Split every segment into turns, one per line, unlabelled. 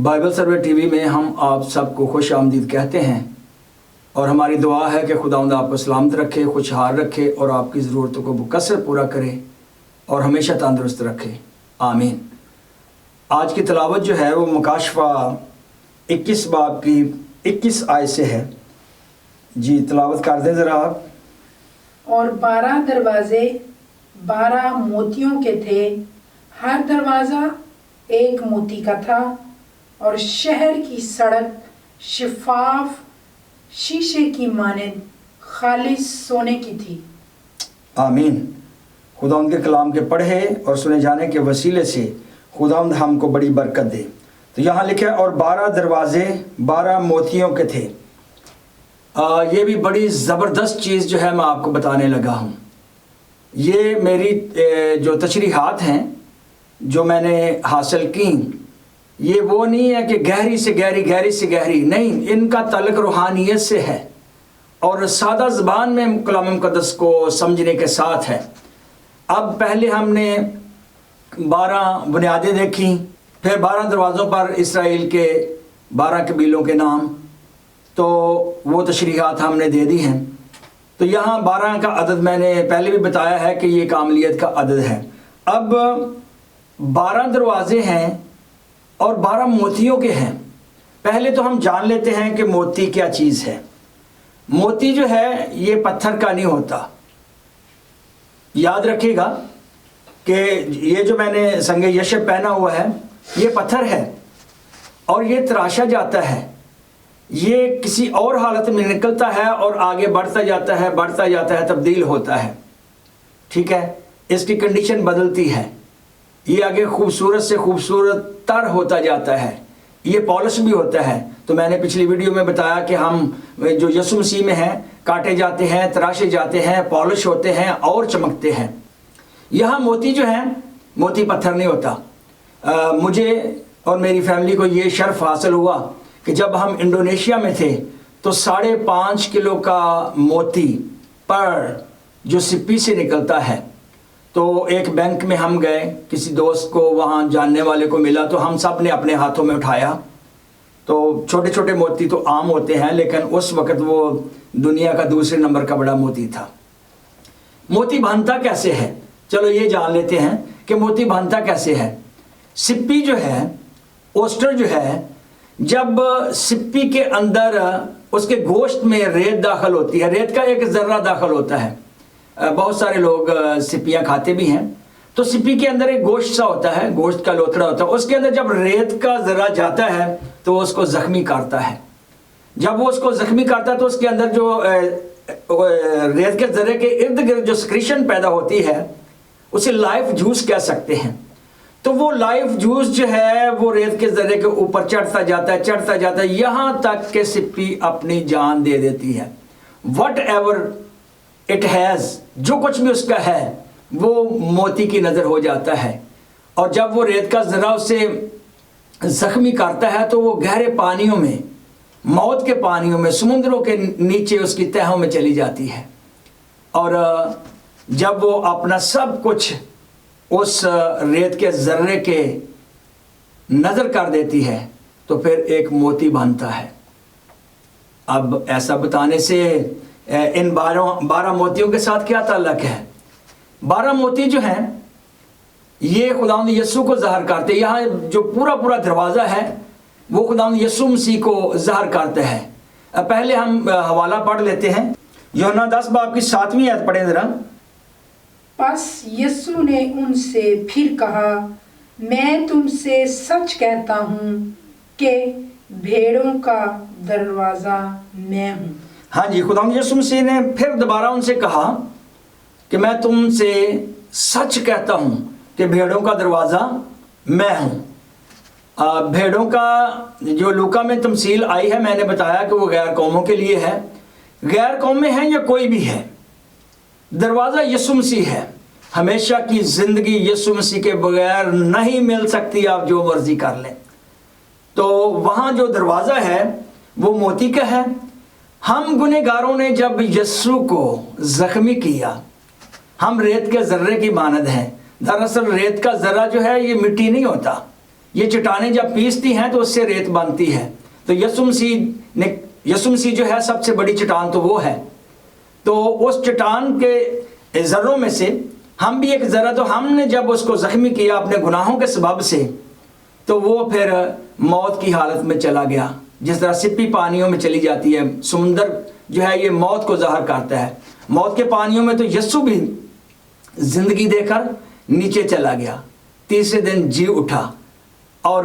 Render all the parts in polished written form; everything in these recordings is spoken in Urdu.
بائبل سروے ٹی وی میں ہم آپ سب کو خوش آمدید کہتے ہیں اور ہماری دعا ہے کہ خداوند آپ کو سلامت رکھے، خوشحال رکھے اور آپ کی ضرورتوں کو بکثرت پورا کرے اور ہمیشہ تندرست رکھے، آمین۔ آج کی تلاوت جو ہے وہ مکاشفہ 21 باب کی 21 آیت سے ہے۔ جی تلاوت کر دیں ذرا آپ۔
اور 12 دروازے 12 موتیوں کے تھے، ہر دروازہ ایک موتی کا تھا، اور شہر کی سڑک شفاف شیشے کی مانند خالص سونے کی تھی۔
آمین۔ خداوند کے کلام کے پڑھے اور سنے جانے کے وسیلے سے خداوند ہم کو بڑی برکت دے۔ تو یہاں لکھا ہے اور 12 دروازے 12 موتیوں کے تھے۔ یہ بھی بڑی زبردست چیز جو ہے میں آپ کو بتانے لگا ہوں۔ یہ میری جو تشریحات ہیں جو میں نے حاصل کی، یہ وہ نہیں ہے کہ گہری سے گہری گہری سے گہری، نہیں، ان کا تعلق روحانیت سے ہے اور سادہ زبان میں کلام مقدس کو سمجھنے کے ساتھ ہے۔ اب پہلے ہم نے 12 بنیادیں دیکھی، پھر 12 دروازوں پر اسرائیل کے 12 قبیلوں کے نام، تو وہ تشریحات ہم نے دے دی ہیں۔ تو یہاں 12 کا عدد میں نے پہلے بھی بتایا ہے کہ یہ کاملیت کا عدد ہے۔ اب 12 دروازے ہیں اور 12 موتیوں کے ہیں۔ پہلے تو ہم جان لیتے ہیں کہ موتی کیا چیز ہے۔ موتی جو ہے یہ پتھر کا نہیں ہوتا۔ یاد رکھیے گا کہ یہ جو میں نے سنگ یشب پہنا ہوا ہے یہ پتھر ہے اور یہ تراشا جاتا ہے، یہ کسی اور حالت میں نکلتا ہے اور آگے بڑھتا جاتا ہے، تبدیل ہوتا ہے، ٹھیک ہے، اس کی کنڈیشن بدلتی ہے، یہ آگے خوبصورت سے خوبصورت تر ہوتا جاتا ہے، یہ پالش بھی ہوتا ہے۔ تو میں نے پچھلی ویڈیو میں بتایا کہ ہم جو یسوع مسیح میں ہیں کاٹے جاتے ہیں، تراشے جاتے ہیں، پالش ہوتے ہیں اور چمکتے ہیں۔ یہاں موتی جو ہے موتی پتھر نہیں ہوتا۔ مجھے اور میری فیملی کو یہ شرف حاصل ہوا کہ جب ہم انڈونیشیا میں تھے تو 5.5 کلو کا موتی پر جو سپی سے نکلتا ہے، تو ایک بینک میں ہم گئے، کسی دوست کو وہاں جاننے والے کو ملا تو ہم سب نے اپنے ہاتھوں میں اٹھایا۔ تو چھوٹے چھوٹے موتی تو عام ہوتے ہیں لیکن اس وقت وہ دنیا کا دوسرے نمبر کا بڑا موتی تھا۔ موتی بنتا کیسے ہے؟ چلو یہ جان لیتے ہیں کہ موتی بنتا کیسے ہے۔ سپی جو ہے، اوسٹر جو ہے، جب سپی کے اندر اس کے گوشت میں ریت داخل ہوتی ہے، ریت کا ایک ذرہ داخل ہوتا ہے، بہت سارے لوگ سپیاں کھاتے بھی ہیں، تو سپی کے اندر ایک گوشت سا ہوتا ہے، گوشت کا لوتھڑا ہوتا ہے، اس کے اندر جب ریت کا ذرہ جاتا ہے تو وہ اس کو زخمی کرتا ہے۔ جب وہ اس کو زخمی کرتا ہے تو اس کے اندر جو ریت کے ذرے کے ارد گرد جو سکریشن پیدا ہوتی ہے اسے لائف جوس کہہ سکتے ہیں۔ تو وہ لائف جوس جو ہے وہ ریت کے ذرے کے اوپر چڑھتا جاتا ہے یہاں تک کہ سپی اپنی جان دے دیتی ہے۔ وٹ ایور اٹ ہیز، جو کچھ بھی اس کا ہے وہ موتی کی نظر ہو جاتا ہے، اور جب وہ ریت کا ذرہ اسے زخمی کرتا ہے تو وہ گہرے پانیوں میں، موت کے پانیوں میں، سمندروں کے نیچے اس کی تہوں میں چلی جاتی ہے، اور جب وہ اپنا سب کچھ اس ریت کے ذرے کے نظر کر دیتی ہے تو پھر ایک موتی بنتا ہے۔ اب ایسا بتانے سے ان 12 موتیوں کے ساتھ کیا تعلق ہے؟ 12 موتی جو ہیں یہ خداوند یسوع کو ظاہر کرتے ہیں۔ یہاں جو پورا دروازہ ہے وہ خداوند یسوع مسیح کو ظاہر کرتا ہے۔ پہلے ہم حوالہ پڑھ لیتے ہیں، یوحنا 10 باب کی 7ویں آیت پڑھیں ذرا۔
پس یسوع نے ان سے پھر کہا، میں تم سے سچ کہتا ہوں کہ بھیڑوں کا دروازہ میں ہوں۔
ہاں جی، خداوند یسوع مسیح نے پھر دوبارہ ان سے کہا کہ میں تم سے سچ کہتا ہوں کہ بھیڑوں کا دروازہ میں ہوں۔ بھیڑوں کا جو لوکا میں تمثیل آئی ہے، میں نے بتایا کہ وہ غیر قوموں کے لیے ہے۔ غیر قوم میں ہیں یا کوئی بھی ہے، دروازہ یسوع مسیح ہے۔ ہمیشہ کی زندگی یسوع مسیح کے بغیر نہیں مل سکتی، آپ جو مرضی کر لیں۔ تو وہاں جو دروازہ ہے وہ موتی کا ہے۔ ہم گنہگاروں نے جب یسوع کو زخمی کیا، ہم ریت کے ذرے کی مانند ہیں۔ دراصل ریت کا ذرہ جو ہے یہ مٹی نہیں ہوتا، یہ چٹانیں جب پیستی ہیں تو اس سے ریت بنتی ہے. تو یسوع مسیح جو ہے سب سے بڑی چٹان تو وہ ہے. تو اس چٹان کے ذروں میں سے ہم بھی ایک ذرہ، تو ہم نے جب اس کو زخمی کیا اپنے گناہوں کے سبب سے، تو وہ پھر موت کی حالت میں چلا گیا. جس طرح سپی پانیوں میں چلی جاتی ہے، سمندر جو ہے یہ موت کو ظاہر کرتا ہے. موت کے پانیوں میں تو یسوع بھی زندگی دے کر نیچے چلا گیا، تیسرے دن جی اٹھا، اور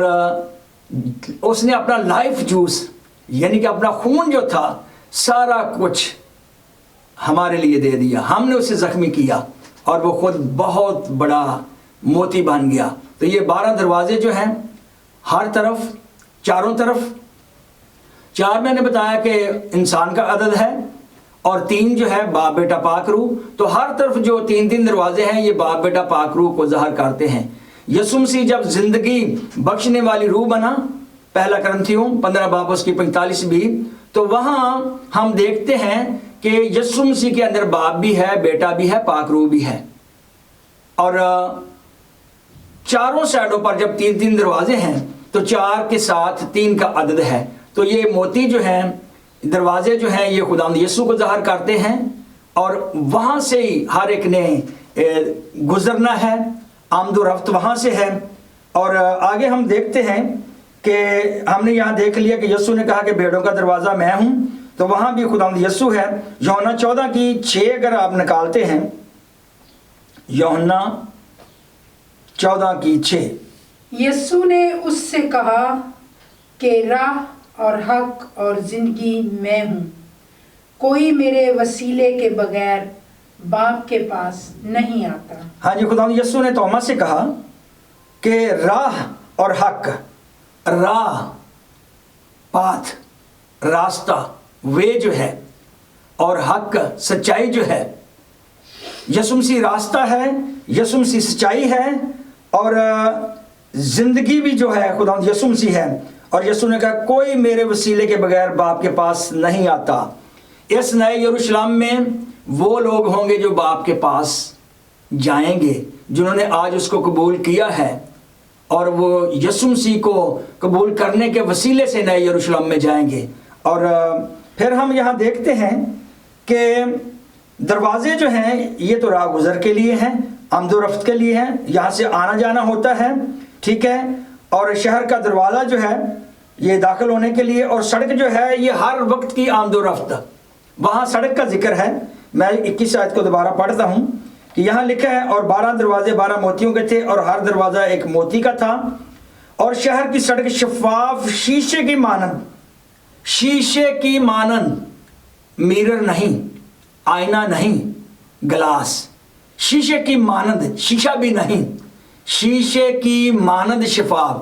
اس نے اپنا لائف جوس یعنی کہ اپنا خون جو تھا سارا کچھ ہمارے لیے دے دیا. ہم نے اسے زخمی کیا اور وہ خود بہت بڑا موتی بن گیا. تو یہ 12 دروازے جو ہیں ہر طرف، چاروں طرف، 4 میں نے بتایا کہ انسان کا عدد ہے، اور 3 جو ہے باپ بیٹا پاک روح. تو ہر طرف جو 3 دروازے ہیں یہ باپ بیٹا پاک روح کو ظاہر کرتے ہیں. یسوع مسیح جب زندگی بخشنے والی روح بنا، پہلا کرنتھیوں 15 باب اس کی 45 بھی، تو وہاں ہم دیکھتے ہیں کہ یسوع مسیح کے اندر باپ بھی ہے، بیٹا بھی ہے، پاک روح بھی ہے. اور چاروں سائڈوں پر جب 3 دروازے ہیں تو 4 کے ساتھ 3 کا عدد ہے. تو یہ موتی جو ہیں، دروازے جو ہیں، یہ خداوند یسوع کو ظاہر کرتے ہیں، اور وہاں سے ہی ہر ایک نے گزرنا ہے، آمد و رفت وہاں سے ہے. اور آگے ہم دیکھتے ہیں کہ ہم نے یہاں دیکھ لیا کہ یسوع نے کہا کہ بھیڑوں کا دروازہ میں ہوں، تو وہاں بھی خداوند یسوع ہے. یوحنا 14 کی 6 اگر آپ نکالتے ہیں، یوحنا 14 کی 6،
یسوع نے اس سے کہا کہ راہ اور حق اور زندگی میں ہوں، کوئی میرے وسیلے کے بغیر باپ کے پاس نہیں آتا.
ہاں جی، خداوند یسوع نے توما سے کہا کہ راہ اور حق، راہ، پاتھ، راستہ، وے جو ہے، اور حق، سچائی جو ہے. یسوع مسیح راستہ ہے، یسوع مسیح سچائی ہے، اور زندگی بھی جو ہے خداوند یسوع مسیح ہے. اور یسوع نے کہا کوئی میرے وسیلے کے بغیر باپ کے پاس نہیں آتا. اس نئے یروشلم میں وہ لوگ ہوں گے جو باپ کے پاس جائیں گے، جنہوں نے آج اس کو قبول کیا ہے، اور وہ یسوع مسیح کو قبول کرنے کے وسیلے سے نئے یروشلم میں جائیں گے. اور پھر ہم یہاں دیکھتے ہیں کہ دروازے جو ہیں یہ تو راہ گزر کے لیے ہیں، آمد و رفت کے لیے ہیں، یہاں سے آنا جانا ہوتا ہے، ٹھیک ہے. اور شہر کا دروازہ جو ہے یہ داخل ہونے کے لیے، اور سڑک جو ہے یہ ہر وقت کی آمد و رفت. وہاں سڑک کا ذکر ہے. میں 21 آیت کو دوبارہ پڑھتا ہوں کہ یہاں لکھا ہے، اور 12 دروازے 12 موتیوں کے تھے، اور ہر دروازہ ایک موتی کا تھا، اور شہر کی سڑک شفاف شیشے کی مانند، شیشے کی مانند، میرر نہیں، آئینہ نہیں، گلاس، شیشے کی مانند، شیشہ بھی نہیں، شیشے کی مانند شفاف.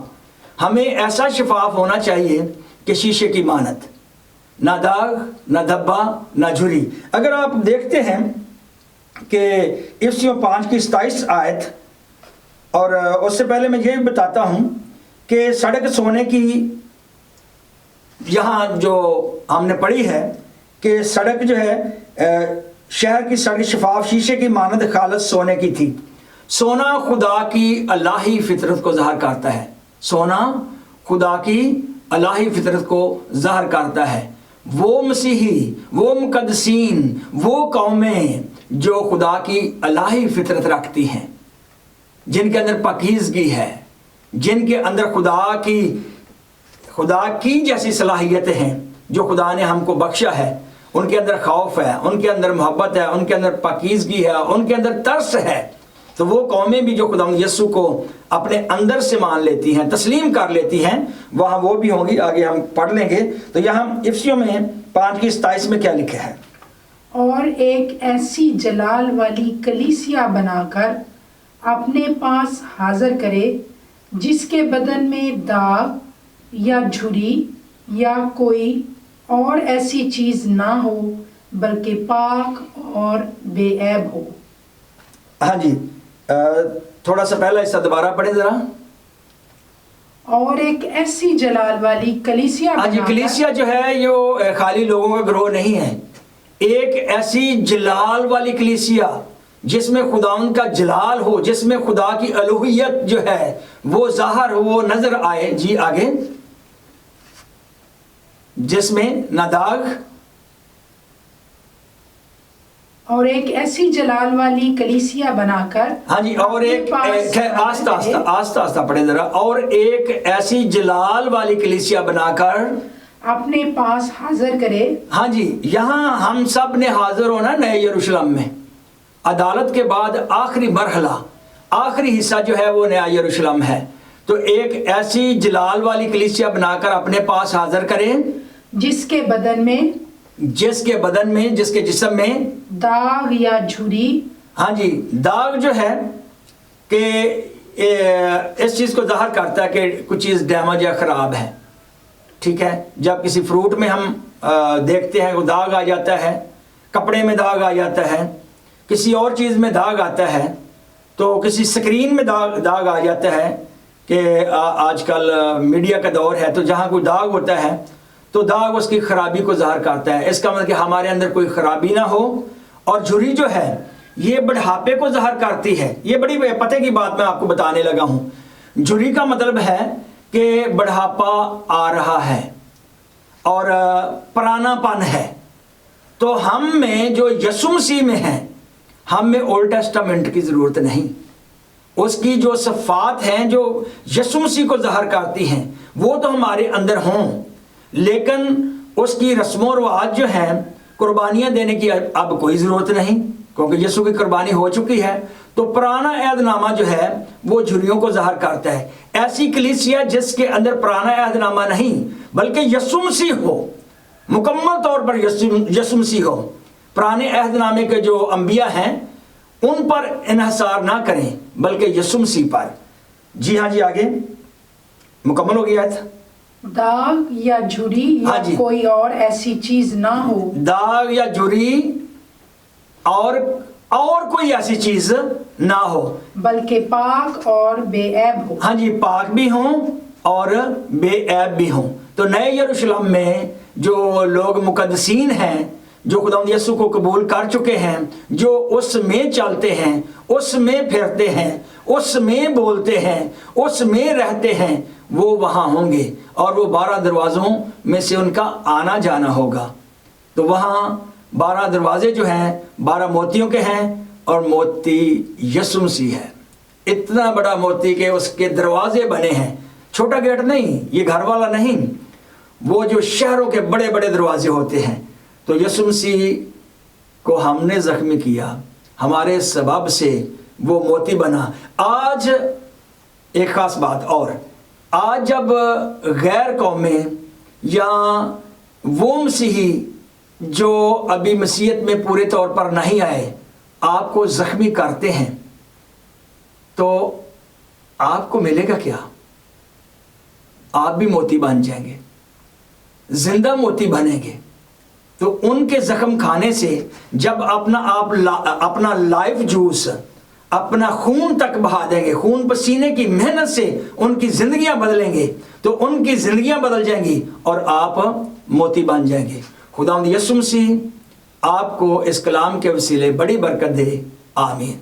ہمیں ایسا شفاف ہونا چاہیے کہ شیشے کی مانند، نہ داغ، نہ دھبا، نہ جھری. اگر آپ دیکھتے ہیں کہ افسیوں 5 کی 27 آیت، اور اس سے پہلے میں یہ بتاتا ہوں کہ سڑک سونے کی یہاں جو ہم نے پڑھی ہے کہ سڑک جو ہے شہر کی سڑک شفاف شیشے کی مانند خالص سونے کی تھی. سونا خدا کی الہی فطرت کو ظاہر کرتا ہے. سونا خدا کی الہی فطرت کو ظاہر کرتا ہے. وہ مسیحی، وہ مقدسین، وہ قومیں جو خدا کی الہی فطرت رکھتی ہیں، جن کے اندر پاکیزگی ہے، جن کے اندر خدا کی جیسی صلاحیتیں ہیں جو خدا نے ہم کو بخشا ہے، ان کے اندر خوف ہے، ان کے اندر محبت ہے، ان کے اندر پاکیزگی ہے، ان کے اندر ترس ہے. تو وہ قومیں بھی جو خدا یسوع کو اپنے اندر سے مان لیتی ہیں، تسلیم کر لیتی ہیں، وہاں وہ بھی ہوں گی. آگے ہم پڑھ لیں گے. تو یہاں افسیوں میں 5 کی 27 میں کیا لکھا ہے؟
اور ایک ایسی جلال والی کلیسیا بنا کر اپنے پاس حاضر کرے جس کے بدن میں داغ یا جھری یا کوئی اور ایسی چیز نہ ہو، بلکہ پاک اور بے عیب ہو.
ہاں جی، تھوڑا سا پہلا حصہ دوبارہ پڑھیں ذرا.
اور ایک ایسی جلال والی کلیسیا
ہاں جی، کلیسیا جو ہے یہ خالی لوگوں کا گروہ نہیں ہے. ایک ایسی جلال والی کلیسیا جس میں خداوند کا جلال ہو، جس میں خدا کی الوہیت جو ہے وہ ظاہر ہو، وہ نظر آئے. جی آگے. جس میں نہ داغ
اور ایک ایسی جلال والی کلیسیا بنا کر.
ہاں جی. اور ایک آستہ آستہ پڑھیں ذرا. اور ایک ایسی جلال والی کلیسیا بنا کر
اپنے پاس حاضر کرے.
ہاں جی. یہاں ہم سب نے حاضر ہونا نئے یروشلم میں. عدالت کے بعد آخری مرحلہ، آخری حصہ جو ہے وہ نیا یروشلم ہے. تو ایک ایسی جلال والی کلیسیا بنا کر اپنے پاس حاضر کریں
جس کے بدن میں جس کے جسم میں داغ یا جھری.
ہاں جی. داغ جو ہے کہ اس چیز کو ظاہر کرتا ہے کہ کچھ چیز ڈیمیج یا خراب ہے. ٹھیک ہے. جب کسی فروٹ میں ہم دیکھتے ہیں وہ داغ آ جاتا ہے، کپڑے میں داغ آ جاتا ہے، کسی اور چیز میں داغ آتا ہے، تو کسی سکرین میں داغ آ جاتا ہے کہ آج کل میڈیا کا دور ہے، تو جہاں کوئی داغ ہوتا ہے تو داغ اس کی خرابی کو ظاہر کرتا ہے. اس کا مطلب کہ ہمارے اندر کوئی خرابی نہ ہو. اور جھری جو ہے یہ بڑھاپے کو ظاہر کرتی ہے. یہ بڑی پتے کی بات میں آپ کو بتانے لگا ہوں. جھری کا مطلب ہے کہ بڑھاپا آ رہا ہے اور پرانا پن ہے. تو ہم میں جو یسوع مسیح میں ہے، ہم میں اولڈ ٹیسٹامنٹ کی ضرورت نہیں. اس کی جو صفات ہیں جو یسوع مسیح کو ظاہر کرتی ہیں وہ تو ہمارے اندر ہوں، لیکن اس کی رسم و رواج جو ہیں، قربانیاں دینے کی اب کوئی ضرورت نہیں کیونکہ یسوع کی قربانی ہو چکی ہے. تو پرانا عہد نامہ جو ہے وہ جھریوں کو ظاہر کرتا ہے. ایسی کلیسیا جس کے اندر پرانا عہد نامہ نہیں بلکہ یسوع مسیح ہو، مکمل طور پر یسوع مسیح ہو. پرانے عہد نامے کے جو انبیاء ہیں ان پر انحصار نہ کریں بلکہ یسوع مسیح پر. جی ہاں جی. آگے مکمل ہو گیا تھا.
داغ یا جھری یا کوئی اور ایسی چیز نہ ہو.
داغ یا جھری اور کوئی ایسی چیز نہ ہو
بلکہ پاک اور بے عیب ہو.
ہاں جی. پاک بھی ہوں اور بے عیب بھی ہوں. تو نئے یروشلم میں جو لوگ مقدسین ہیں، جو خداوند یسوع کو قبول کر چکے ہیں، جو اس میں چلتے ہیں، اس میں پھرتے ہیں، اس میں بولتے ہیں، اس میں رہتے ہیں، وہ وہاں ہوں گے. اور وہ 12 دروازوں میں سے ان کا آنا جانا ہوگا. تو وہاں 12 دروازے جو ہیں 12 موتیوں کے ہیں اور موتی یسوع مسیح ہے. اتنا بڑا موتی کہ اس کے دروازے بنے ہیں. چھوٹا گیٹ نہیں، یہ گھر والا نہیں، وہ جو شہروں کے بڑے بڑے دروازے ہوتے ہیں. تو یسوع مسیح کو ہم نے زخمی کیا، ہمارے سبب سے وہ موتی بنا. آج ایک خاص بات اور، آج جب غیر قومیں یا وہ مسیحی جو ابھی مسیحیت میں پورے طور پر نہیں آئے آپ کو زخمی کرتے ہیں تو آپ کو ملے گا کیا؟ آپ بھی موتی بن جائیں گے، زندہ موتی بنیں گے. تو ان کے زخم کھانے سے جب اپنا لائف جوس، اپنا خون تک بہا دیں گے، خون پسینے کی محنت سے ان کی زندگیاں بدلیں گے، تو ان کی زندگیاں بدل جائیں گی اور آپ موتی بن جائیں گے. خداوند یسوع مسیح آپ کو اس کلام کے وسیلے بڑی برکت دے. آمین.